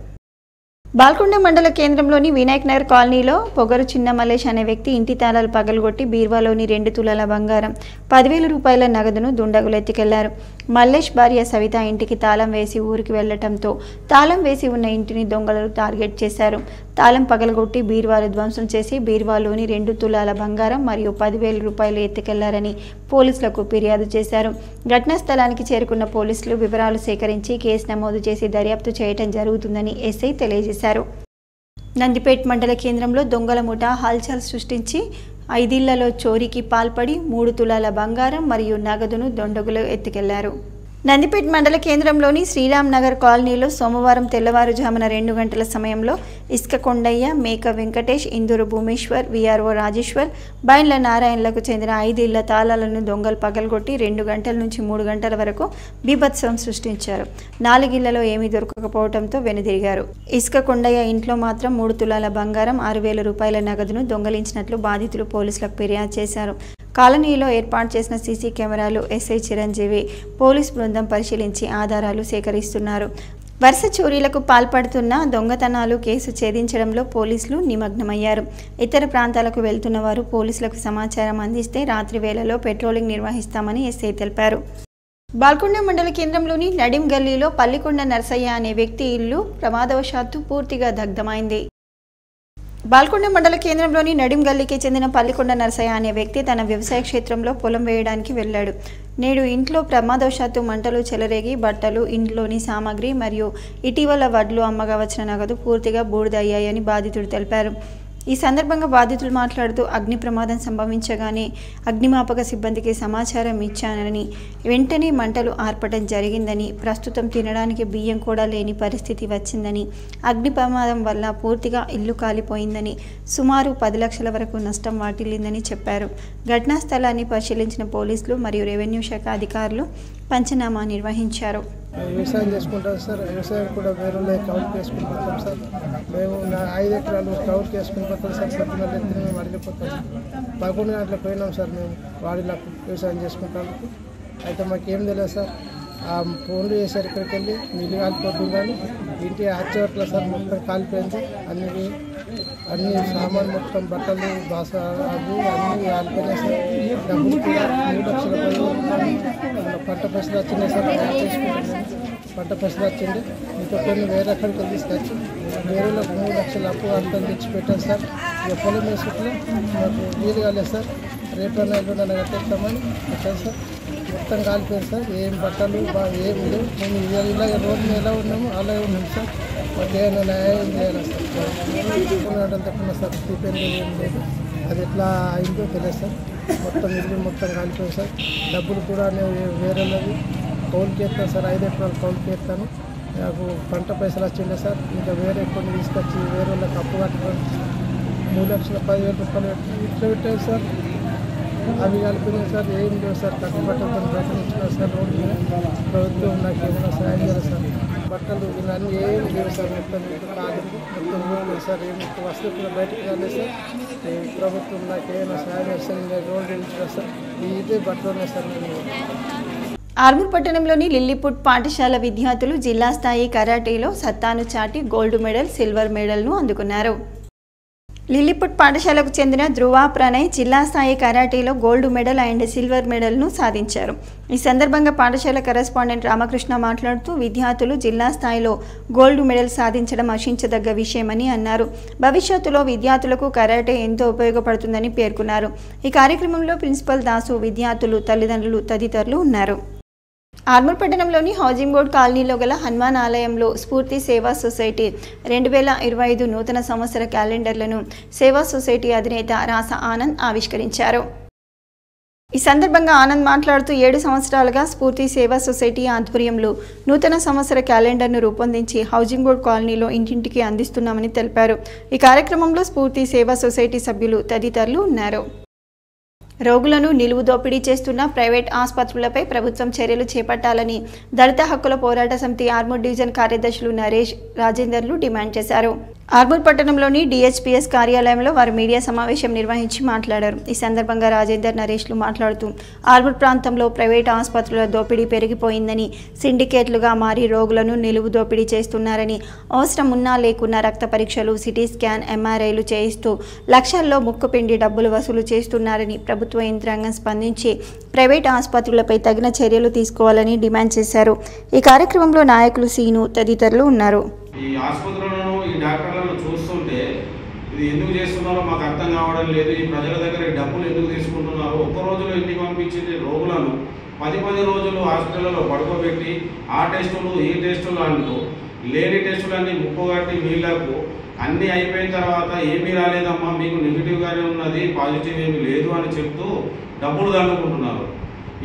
A: బాల్కొండ మండల కేంద్రంలోని వినాయక్ నగర్ కాలనీలో పొగరు చిన్న మల్లేష్ అనే వ్యక్తి ఇంటి తాళాలు పగలగొట్టి బీర్వాలోని 2 తులాల బంగారం, 10,000 రూపాయల నగదును దుండగులు ఎత్తుకెళ్లారు. మల్లేష్ భార్య సవిత ఇంటికి తాళం వేసి ఊరికి వెళ్లటంతో తాళం వేసి ఉన్న ఇంటిని దొంగలు టార్గెట్ చేశారు. తాళం పగలగొట్టి బీర్వాలు ధ్వంసం చేసి బీర్వాలోని 2 తులాల బంగారం మరియు 10,000 రూపాయలు ఎత్తుకెళ్లారని పోలీసులకు ఫిర్యాదు చేశారు. ఘటనా స్థలానికి చేరుకున్న పోలీసులు వివరాలు సేకరించి కేసు నమోదు చేసి దర్యాప్తు చేయడం జరుగుతుందని ఎస్ఐ తెలియజేశారు. నందిపేట్ మండల కేంద్రంలో దొంగల ముఠా హల్చల్ సృష్టించి 5 ఇళ్లలో చోరీకి పాల్పడి 3 తులాల బంగారం మరియు నగదును దొండగులు ఎత్తుకెళ్లారు. నందిపేట్ మండల కేంద్రంలోని శ్రీరామ్ నగర్ కాలనీలో సోమవారం తెల్లవారుజామున 2 గంటల సమయంలో ఇసుక కొండయ్య, మేక వెంకటేష్, ఇందూరు భూమేశ్వర్, విఆర్ఓ రాజేశ్వర్, బైండ్ల నారాయణలకు చెందిన 5 ఇళ్ల తాళాలను దొంగలు పగలగొట్టి 2 గంటల నుంచి 3 గంటల వరకు బీభత్సం సృష్టించారు. 4 ఇళ్లలో ఏమీ దొరకకపోవడంతో వెనుదిరిగారు. ఇసుక కొండయ్య ఇంట్లో మాత్రం 3 తులాల బంగారం, 6,000 రూపాయల నగదును దొంగలించినట్లు బాధితులు పోలీసులకు ఫిర్యాదు చేశారు. కాలనీలో ఏర్పాటు చేసిన సీసీ కెమెరాలు ఎస్ఐ చిరంజీవి పోలీస్ బృందం పరిశీలించి ఆధారాలు సేకరిస్తున్నారు. వరుస చోరీలకు పాల్పడుతున్న దొంగతనాలు కేసు ఛేదించడంలో పోలీసులు నిమగ్నమయ్యారు. ఇతర ప్రాంతాలకు వెళ్తున్న వారు పోలీసులకు సమాచారం అందిస్తే రాత్రి వేళలో పెట్రోలింగ్ నిర్వహిస్తామని ఎస్ఐ తెలిపారు. బాల్కొండ మండల కేంద్రంలోని నడిం గల్లీలో పల్లికొండ నర్సయ్య అనే వ్యక్తి ఇల్లు ప్రమాదవశాత్తు పూర్తిగా దగ్ధమైంది. బాల్కొండ మండల కేంద్రంలోని నడిం గల్లీకి చెందిన పల్లికొండ నర్సయ్య అనే వ్యక్తి తన వ్యవసాయ క్షేత్రంలో పొలం వేయడానికి వెళ్లాడు. నేడు ఇంట్లో ప్రమాదవశాత్తు మంటలు చెలరేగి బట్టలు, ఇంట్లోని సామాగ్రి మరియు ఇటీవల వడ్లు అమ్మగా వచ్చిన నగదు పూర్తిగా బూడిదయ్యాయని బాధితుడు తెలిపారు. ఈ సందర్భంగా బాధితులు మాట్లాడుతూ అగ్ని ప్రమాదం సంభవించగానే అగ్నిమాపక సిబ్బందికి సమాచారం ఇచ్చానని, వెంటనే మంటలు ఆర్పడం జరిగిందని, ప్రస్తుతం తినడానికి బియ్యం కూడా లేని పరిస్థితి వచ్చిందని, అగ్ని ప్రమాదం వల్ల పూర్తిగా ఇల్లు కాలిపోయిందని, సుమారు 10 లక్షల వరకు నష్టం వాటిల్లిందని చెప్పారు. ఘటనా స్థలాన్ని పరిశీలించిన పోలీసులు మరియు రెవెన్యూ శాఖ అధికారులు పంచనామా నిర్వహించారు.
K: వ్యవసాయం చేసుకుంటాం సార్. వ్యవసాయం కూడా వేరే కౌలు చేసుకుని పోతాం సార్. మేము 5 ఎకరాలు కౌలు చేసుకుని పోతాం సార్. పొద్దున్న ఎత్తున మేము అడిగిపోతాం సార్. 11 గంటలకు పోయినాం సార్. మేము వాడిలకు వ్యవసాయం చేసుకుంటాం. అయితే మాకేం తెలియదు సార్. ఆ ఫోన్లు చేశారు ఇక్కడికి వెళ్ళి నీళ్ళు కాలిపోతుంది కానీ ఇంటి ఆచవర్లో సార్ మొత్తం కాలిపోయింది. అన్ని సామాన్ మొత్తం బట్టలు బాస అవి అన్నీ కాలిపోయినాయి సార్. డబ్బులు కూడా 3 లక్షల పంట పైసలు వచ్చినాయి సార్. చేసుకుంటున్నాం. పంట పైసలు వచ్చింది. ఇంకా కొన్ని వేరే అక్కడికి తీసుకొచ్చి వేరేలో 3 లక్షల అప్పు అంతా తెచ్చి పెట్టాను సార్. ఇక పొలం వేసుకుంటే మాకు వీలు కాలేదు సార్. రేపైనా ఎల్లుండైనా కట్టేస్తామని వచ్చాను సార్. మొత్తం కాలిపోయింది సార్. ఏం బట్టలు ఏం లేవు. మేము ఇలాగ రోజు ఎలా ఉన్నామో అలాగే ఉన్నాం సార్. మాకు ఏమైనా న్యాయం చేయాలి సార్. తక్కువ సార్ చూపింది ఏం లేదు. అది ఎట్లా అయిందో తెలియదు సార్. మొత్తం ఇల్లు మొత్తం కాలిపోయింది సార్. డబ్బులు కూడా నేను వేరేది కౌలుకి ఎత్తాను సార్. 5 ఎకరాలు కౌలుకి ఎత్తాను. నాకు పంట పైసలు వచ్చిండే సార్. ఇంకా వేరే కొన్ని తీసుకొచ్చి వేరే వాళ్ళకి అప్పు కట్టుకొని 3,10,000 రూపాయలు ఇట్లా పెట్టారు సార్. అవి కలిపినాయి సార్. ఏం లేవు సార్. కట్టుబట్టలతో బట్టలు ఇచ్చినారు సార్. రోడ్డు మీద ప్రభుత్వం నాకు ఏమైనా సాయం చేయాలి సార్. బట్టలు ఇవన్నీ ఏం లేవు సార్. మొత్తం కాదు మొత్తం లేదు సార్. ఏమి వస్తువు కూడా బయటకు రాలేదు సార్. ప్రభుత్వం నాకు ఏమైనా సాయం చేస్తారు. ఇంకా రోడ్డు ఇచ్చిన సార్. ఇదే బట్టలు ఉన్నాయి సార్. నేను
A: ఆర్మూర్ పట్టణంలోని లిల్లీపుట్ పాఠశాల విద్యార్థులు జిల్లా స్థాయి కరాటేలో సత్తాను చాటి గోల్డ్ మెడల్, సిల్వర్ మెడల్ను అందుకున్నారు. లిల్లీపుట్ పాఠశాలకు చెందిన ధ్రువ ప్రణయ్ జిల్లా స్థాయి కరాటేలో గోల్డ్ మెడల్ అండ్ సిల్వర్ మెడల్ను సాధించారు. ఈ సందర్భంగా పాఠశాల కరెస్పాండెంట్ రామకృష్ణ మాట్లాడుతూ విద్యార్థులు జిల్లా స్థాయిలో గోల్డ్ మెడల్ సాధించడం హర్షించదగ్గ విషయమని అన్నారు. భవిష్యత్తులో విద్యార్థులకు కరాటే ఎంతో ఉపయోగపడుతుందని పేర్కొన్నారు. ఈ కార్యక్రమంలో ప్రిన్సిపల్ దాసు, విద్యార్థులు, తల్లిదండ్రులు తదితరులు ఉన్నారు. ఆర్మూర్ పట్టణంలోని హౌసింగ్ బోర్డ్ కాలనీలో గల హనుమాన్ ఆలయంలో స్ఫూర్తి సేవా సొసైటీ 2025 నూతన సంవత్సర క్యాలెండర్లను సేవా సొసైటీ అధినేత రాస ఆనంద్ ఆవిష్కరించారు. ఈ సందర్భంగా ఆనంద్ మాట్లాడుతూ 7 సంవత్సరాలుగా స్ఫూర్తి సేవా సొసైటీ ఆధ్వర్యంలో నూతన సంవత్సర క్యాలెండర్ను రూపొందించి హౌసింగ్ బోర్డ్ కాలనీలో ఇంటింటికి అందిస్తున్నామని తెలిపారు. ఈ కార్యక్రమంలో స్ఫూర్తి సేవా సొసైటీ సభ్యులు తదితరులు ఉన్నారు. రోగులను నిలువు దోపిడీ చేస్తున్న ప్రైవేట్ ఆసుపత్రులపై ప్రభుత్వం చర్యలు చేపట్టాలని దళిత హక్కుల పోరాట సమితి ఆర్మూర్ డివిజన్ కార్యదర్శులు నరేష్, రాజేందర్లు డిమాండ్ చేశారు. ఆర్మూర్ పట్టణంలోని డిహెచ్పిఎస్ కార్యాలయంలో వారు మీడియా సమావేశం నిర్వహించి మాట్లాడారు. ఈ సందర్భంగా రాజేందర్, నరేష్లు మాట్లాడుతూ ఆర్మూర్ ప్రాంతంలో ప్రైవేట్ ఆసుపత్రుల దోపిడీ పెరిగిపోయిందని, సిండికేట్లుగా మారి రోగులను నిలువు దోపిడీ చేస్తున్నారని, అవసరం ఉన్నా లేకున్నా రక్త పరీక్షలు, సిటీ స్కాన్, ఎంఆర్ఐలు చేయిస్తూ లక్షల్లో ముక్కుపిండి డబ్బులు వసూలు చేస్తున్నారని ప్రభుత్వ యంత్రాంగం స్పందించి ప్రైవేట్ ఆసుపత్రులపై తగిన చర్యలు తీసుకోవాలని డిమాండ్ చేశారు. ఈ కార్యక్రమంలో నాయకులు సీను తదితరులు ఉన్నారు.
L: ఈ ఆసుపత్రులను, ఈ డాక్టర్లను చూస్తుంటే ఇది ఎందుకు చేస్తున్నారో మాకు అర్థం కావడం లేదు. ఈ ప్రజల దగ్గర డబ్బులు ఎందుకు తీసుకుంటున్నారో, ఒక్క రోజులో ఇంటికి పంపించింది రోగులను 10 రోజులు హాస్పిటల్లో పడుకోబెట్టి ఆ టెస్టులు, ఈ టెస్టులు అంటూ లేని టెస్టులన్నీ ముప్పుగట్టి వీళ్లకు అన్నీ అయిపోయిన తర్వాత ఏమీ రాలేదమ్మా, మీకు నెగిటివ్గానే ఉన్నది, పాజిటివ్ ఏమీ లేదు అని చెప్తూ డబ్బులు దండుకుంటున్నారు.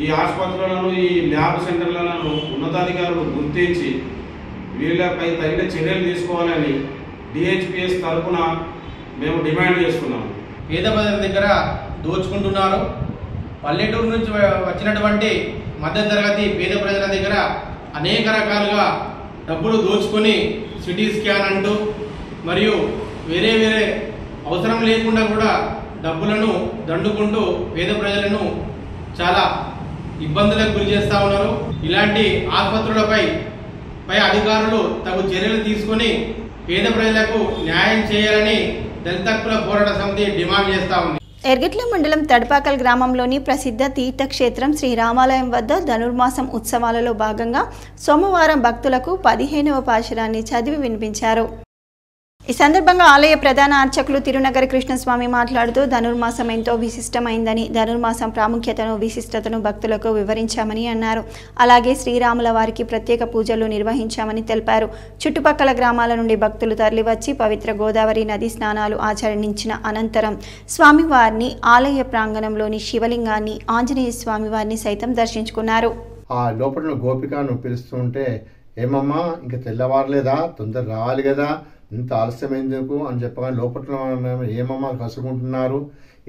L: ఈ ఆసుపత్రులను, ఈ ల్యాబ్ సెంటర్లను ఉన్నతాధికారులు గుర్తించి వీళ్ళపై తగిన చర్యలు తీసుకోవాలని డిహెచ్పిఎస్ తరఫున మేము డిమాండ్ చేస్తున్నాము.
M: పేద ప్రజల దగ్గర దోచుకుంటున్నారు. పల్లెటూరు నుంచి వచ్చినటువంటి మధ్యతరగతి పేద ప్రజల దగ్గర అనేక రకాలుగా డబ్బులు దోచుకొని సిటీ స్కాన్ అంటూ మరియు వేరే అవసరం లేకుండా కూడా డబ్బులను దండుకుంటూ పేద ప్రజలను చాలా ఇబ్బందులకు గురి చేస్తూ ఉన్నారు. ఇలాంటి ఆసుపత్రులపై అధికారులు తగు చర్యలు తీసుకుని పేద ప్రజలకు న్యాయం చేయాలని దళిత హక్కుల పోరాట సమితి డిమాండ్ చేస్తా ఉంది.
A: ఎర్గట్ల మండలం తడపాకల్ గ్రామంలోని ప్రసిద్ధ తీర్థక్షేత్రం శ్రీ రామాలయం వద్ద ధనుర్మాసం ఉత్సవాలలో భాగంగా సోమవారం భక్తులకు 15వ పాశురాన్ని చదివి వినిపించారు. ఈ సందర్భంగా ఆలయ ప్రధాన అర్చకులు తిరునగర కృష్ణస్వామి మాట్లాడుతూ ధనుర్మాసం ఎంతో విశిష్టమైందని, ధనుర్మాసం ప్రాముఖ్యతను విశిష్టతను భక్తులకు వివరించామని అన్నారు. అలాగే శ్రీరాముల వారికి ప్రత్యేక పూజలు నిర్వహించామని తెలిపారు. చుట్టుపక్కల గ్రామాల నుండి భక్తులు తరలివచ్చి పవిత్ర గోదావరి నది స్నానాలు ఆచరించిన అనంతరం స్వామివారిని ఆలయ ప్రాంగణంలోని శివలింగాన్ని, ఆంజనేయ స్వామివారిని సైతం దర్శించుకున్నారు.
N: ఆ లోపల గోపికను పిలుస్తుంటే, ఏమమ్మా ఇంకా తెల్లవారలేదా, తొందర రావాలి కదా, ఇంత ఆలస్యం ఎందుకు అని చెప్పగానే లోపల ఏమమ్మా కసుకుంటున్నారు,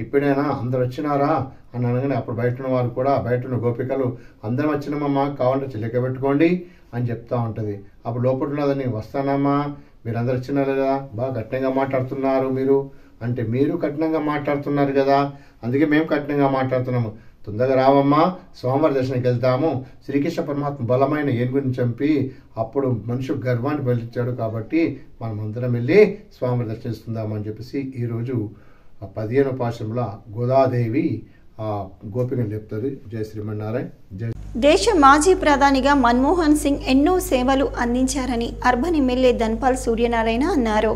N: ఇప్పుడైనా అందరు వచ్చినారా అని అనగానే అప్పుడు బయట ఉన్న వారు కూడా, బయట ఉన్న గోపికలు అందరం వచ్చినామమ్మా, కావాలంటే చిలిక పెట్టుకోండి అని చెప్తా ఉంటుంది. అప్పుడు లోపల ఉన్నదని వస్తానమ్మా, మీరు అందరు వచ్చినారు కదా, బాగా కఠినంగా మాట్లాడుతున్నారు మీరు అంటే, మీరు కఠినంగా మాట్లాడుతున్నారు కదా అందుకే మేము కఠినంగా మాట్లాడుతున్నాము, తొందరగా రావమ్మా, స్వామివారి దర్శనానికి వెళ్తాము. శ్రీకృష్ణ పరమాత్మ బలమైన ఏనుగుని చంపి అప్పుడు మనుషు గర్వాన్ని వెలిచాడు కాబట్టి మనం అందరం వెళ్ళి స్వామివారి దర్శిస్తుందామని చెప్పేసి ఈరోజు 15వ పాశంలో గోదాదేవి ఆ గోపికను లేపుతుంది. జై శ్రీమన్నారాయణ. జై.
A: దేశ మాజీ ప్రధానిగా మన్మోహన్ సింగ్ ఎన్నో సేవలు అందించారని అర్బన్ ఎమ్మెల్యే ధన్పాల్ సూర్యనారాయణ అన్నారు.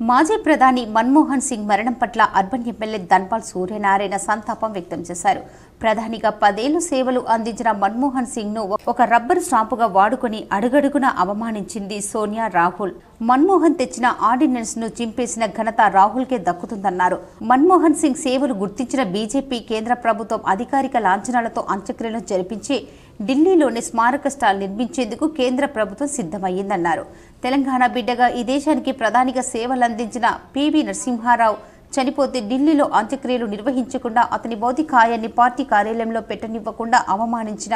B: మాజీ ప్రధాని మన్మోహన్ సింగ్ మరణం పట్ల అర్బన్ ఎమ్మెల్యే ధన్పాల్ సూర్యనారాయణ సంతాపం వ్యక్తం చేశారు. ప్రధానిగా 10 ఏళ్లు సేవలు అందించిన మన్మోహన్ సింగ్ ను ఒక రబ్బర్ స్టాంపుగా వాడుకుని అడుగడుగున అవమానించింది సోనియా, రాహుల్. మన్మోహన్ తెచ్చిన ఆర్డినెన్స్ ను చింపేసిన ఘనత రాహుల్ కే దక్కుతుందన్నారు. మన్మోహన్ సింగ్ సేవలు గుర్తించిన బీజేపీ కేంద్ర ప్రభుత్వం అధికారిక లాంఛనాలతో అంత్యక్రియలు జరిపించి ఢిల్లీలోని స్మారక స్టాల్ నిర్మించేందుకు కేంద్ర ప్రభుత్వం సిద్ధమయ్యిందన్నారు. తెలంగాణ బిడ్డగా ఈ దేశానికి ప్రధానిగా సేవలందించిన పివి నరసింహారావు చనిపోతే ఢిల్లీలో అంత్యక్రియలు నిర్వహించకుండా అతని భౌతికాయాన్ని పార్టీ కార్యాలయంలో పెట్టనివ్వకుండా అవమానించిన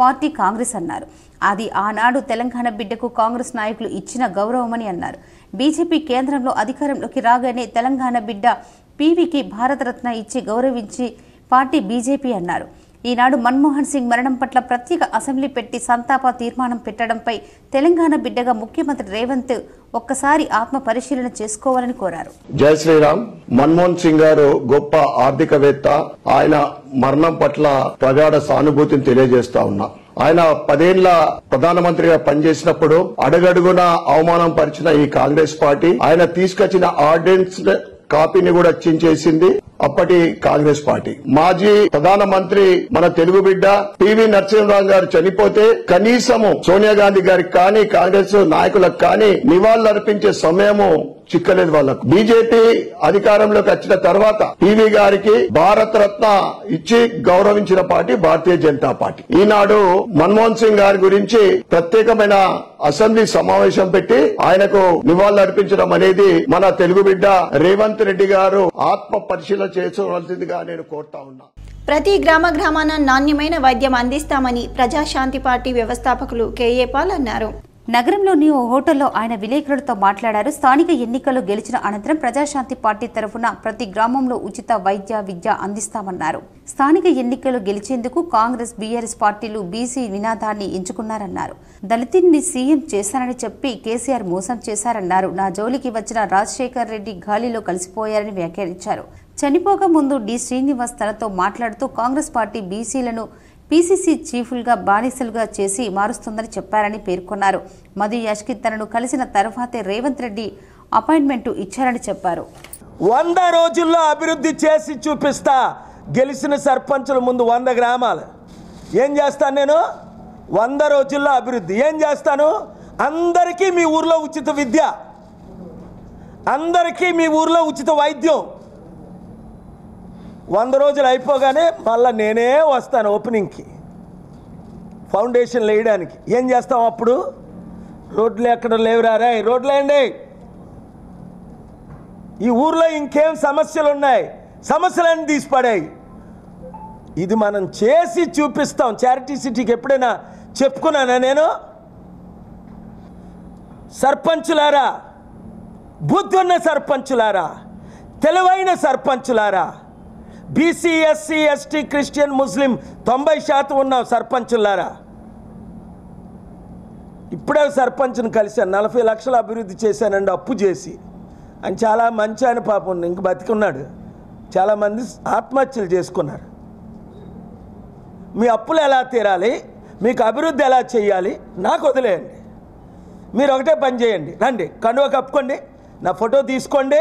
B: పార్టీ కాంగ్రెస్ అన్నారు. అది ఆనాడు తెలంగాణ బిడ్డకు కాంగ్రెస్ నాయకులు ఇచ్చిన గౌరవమని అన్నారు. బీజేపీ కేంద్రంలో అధికారంలోకి రాగానే తెలంగాణ బిడ్డ పీవీకి భారతరత్న ఇచ్చి గౌరవించి పార్టీ బీజేపీ అన్నారు. ఈనాడు మన్మోహన్ సింగ్ మరణం పట్ల ప్రత్యేక అసెంబ్లీ పెట్టి సంతాప తీర్మానం పెట్టడంపై తెలంగాణ బిడ్డగా ముఖ్యమంత్రి రేవంత్ ఒక్కసారి ఆత్మ పరిశీలన చేసుకోవాలని కోరారు.
O: జై శ్రీరామ్. మన్మోహన్ సింగ్ గారు గొప్ప ఆర్థికవేత్త. ఆయన మరణం పట్ల ప్రగాఢ సానుభూతిని తెలియజేస్తా ఉన్నా. ఆయన 10 ఏళ్ల ప్రధానమంత్రిగా పనిచేసినప్పుడు అడుగడుగున అవమానం పరిచిన ఈ కాంగ్రెస్ పార్టీ ఆయన తీసుకొచ్చిన ఆర్డినెన్స్ కాపీని కూడా చించేసింది అప్పటి కాంగ్రెస్ పార్టీ. మాజీ ప్రధానమంత్రి మన తెలుగు బిడ్డ పివి నరసింహరావు గారు చనిపోతే కనీసము సోనియా గాంధీ గారికి కానీ కాంగ్రెస్ నాయకులకు కానీ నివాళులు అర్పించే సమయము చిక్కలేదు వాళ్ళకు. బీజేపీ అధికారంలోకి వచ్చిన తర్వాత పివి గారికి భారతరత్న ఇచ్చి గౌరవించిన పార్టీ భారతీయ జనతా పార్టీ. ఈనాడు మన్మోహన్ సింగ్ గారి గురించి ప్రత్యేకమైన అసెంబ్లీ సమావేశం పెట్టి ఆయనకు నివాళులు అర్పించడం అనేది మన తెలుగు బిడ్డ రేవంత్ రెడ్డి గారు ఆత్మ పరిశీలన చేసుకోవాల్సిందిగా నేను కోరుతా ఉన్నా.
A: ప్రతి గ్రామాన నాణ్యమైన వైద్యం అందిస్తామని ప్రజాశాంతి పార్టీ వ్యవస్థాపకులు కేఏ పాల్ అన్నారు.
B: నగరంలోని ఓ హోటల్లో ఆయన విలేకరులతో మాట్లాడారు. స్థానిక ఎన్నికలు గెలిచిన అనంతరం ప్రజాశాంతి పార్టీ తరఫున ప్రతి గ్రామంలో ఉచిత వైద్య విద్య అందిస్తామన్నారు. స్థానిక ఎన్నికలు గెలిచేందుకు కాంగ్రెస్, బీఆర్ఎస్ పార్టీలు బీసీ నినాదాన్ని ఎంచుకున్నారన్నారు. దళితుడిని సీఎం చేశానని చెప్పి కేసీఆర్ మోసం చేశారన్నారు. నా జోలికి వచ్చిన రాజశేఖర్ రెడ్డి గాలిలో కలిసిపోయారని వ్యాఖ్యానించారు. చనిపోక ముందు డి శ్రీనివాస్ తనతో మాట్లాడుతూ కాంగ్రెస్ పార్టీ బీసీలను పీసీసీ చీఫ్లుగా బానిసలుగా చేసి మారుస్తుందని చెప్పారని పేర్కొన్నారు. మధు యాష్కి తనను కలిసిన తర్వాతే రేవంత్ రెడ్డి అపాయింట్మెంట్ ఇచ్చారని చెప్పారు.
P: 100 రోజుల్లో అభివృద్ధి చేసి చూపిస్తా. గెలిచిన సర్పంచుల ముందు 100 గ్రామాలు ఏం చేస్తాను నేను? 100 రోజుల్లో అభివృద్ధి ఏం చేస్తాను? అందరికీ మీ ఊర్లో ఉచిత విద్య, అందరికీ మీ ఊర్లో ఉచిత వైద్యం. 100 రోజులు అయిపోగానే మళ్ళీ నేనే వస్తాను ఓపెనింగ్కి, ఫౌండేషన్ వేయడానికి. ఏం చేస్తాం అప్పుడు? రోడ్లు ఎక్కడ లేవురారా, రోడ్లు వేయండి. ఈ ఊర్లో ఇంకేం సమస్యలు ఉన్నాయి, సమస్యలన్నీ తీసిపడాయి. ఇది మనం చేసి చూపిస్తాం. చారిటీ సిటీకి ఎప్పుడైనా చెప్పుకున్నానా నేను? సర్పంచులారా, బుద్ధున్న సర్పంచులారా, తెలివైన సర్పంచులారా, బీసీ, ఎస్సీ, ఎస్టీ, క్రిస్టియన్, ముస్లిం 90% ఉన్నాం సర్పంచులారా. ఇప్పుడే సర్పంచ్ని కలిశాను. 40 లక్షలు అభివృద్ధి చేశానండి అప్పు చేసి. అని చాలా మంచి ఆయన పాపం ఇంక బతికున్నాడు. చాలామంది ఆత్మహత్యలు చేసుకున్నారు. మీ అప్పులు ఎలా తీరాలి, మీకు అభివృద్ధి ఎలా చేయాలి నాకు వదిలేయండి. మీరు ఒకటే పని చేయండి, రండి కండువా కప్పుకోండి, నా ఫోటో తీసుకోండి,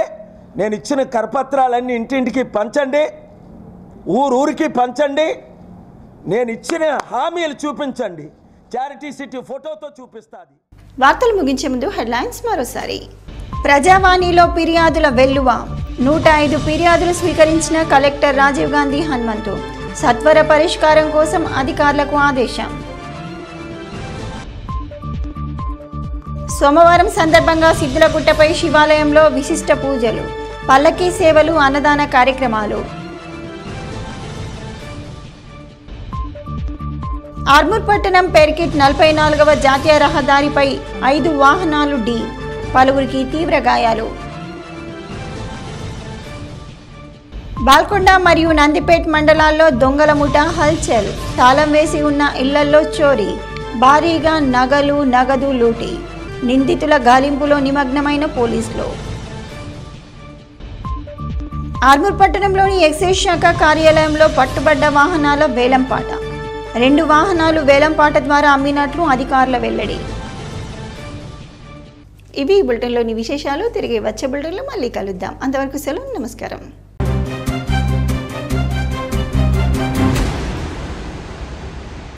P: నేను ఇచ్చిన కరపత్రాలన్నీ ఇంటింటికి పంచండి, ఊరికి పంచండి, నేను ఇచ్చిన హామీలు చూపించండి. చారిటీ సిటీ ఫోటోతో చూపిస్తుంది.
A: వార్తలు ముగించే ముందు హెడ్లైన్స్ మరోసారి. ప్రజావాణిలో ఫిర్యాదుల వెల్లువ. 105 ఫిర్యాదులు స్వీకరించిన కలెక్టర్ రాజీవ్ గాంధీ హనుమంతు. సత్వర పరిష్కారం కోసం అధికారులకు ఆదేశం. సోమవారం సందర్భంగా సిద్ధులగుట్టపై శివాలయంలో విశిష్ట పూజలు, పల్లకీ సేవలు, అన్నదాన కార్యక్రమాలు. ఆర్మూర్ పట్టణం పేర్కిట్ 44వ జాతీయ రహదారిపై 5 వాహనాలు ఢీ, పలువురికి తీవ్ర గాయాలు. బాల్కొండ మరియు నందిపేట్ మండలాల్లో దొంగల ముఠా హల్చల్. తాళం వేసి ఉన్న ఇళ్లల్లో చోరీ, భారీగా నగలు నగదు లూటీ. నిందితుల గాలింపులో నిమగ్నమైన పోలీసులు. ఆర్మూర్ పట్టణంలోని ఎక్సైజ్ శాఖ కార్యాలయంలో పట్టుబడ్డ వాహనాల వేలంపాట. 2 వాహనాలు వేలంపాట ద్వారా అమ్మినట్లు అధికారుల వెల్లడి. ఇవి బులెటిన్లోని విశేషాలు. తిరిగి వచ్చే బులెటిన్లో మళ్ళీ కలుద్దాం. అంతవరకు సెలవు. నమస్కారం.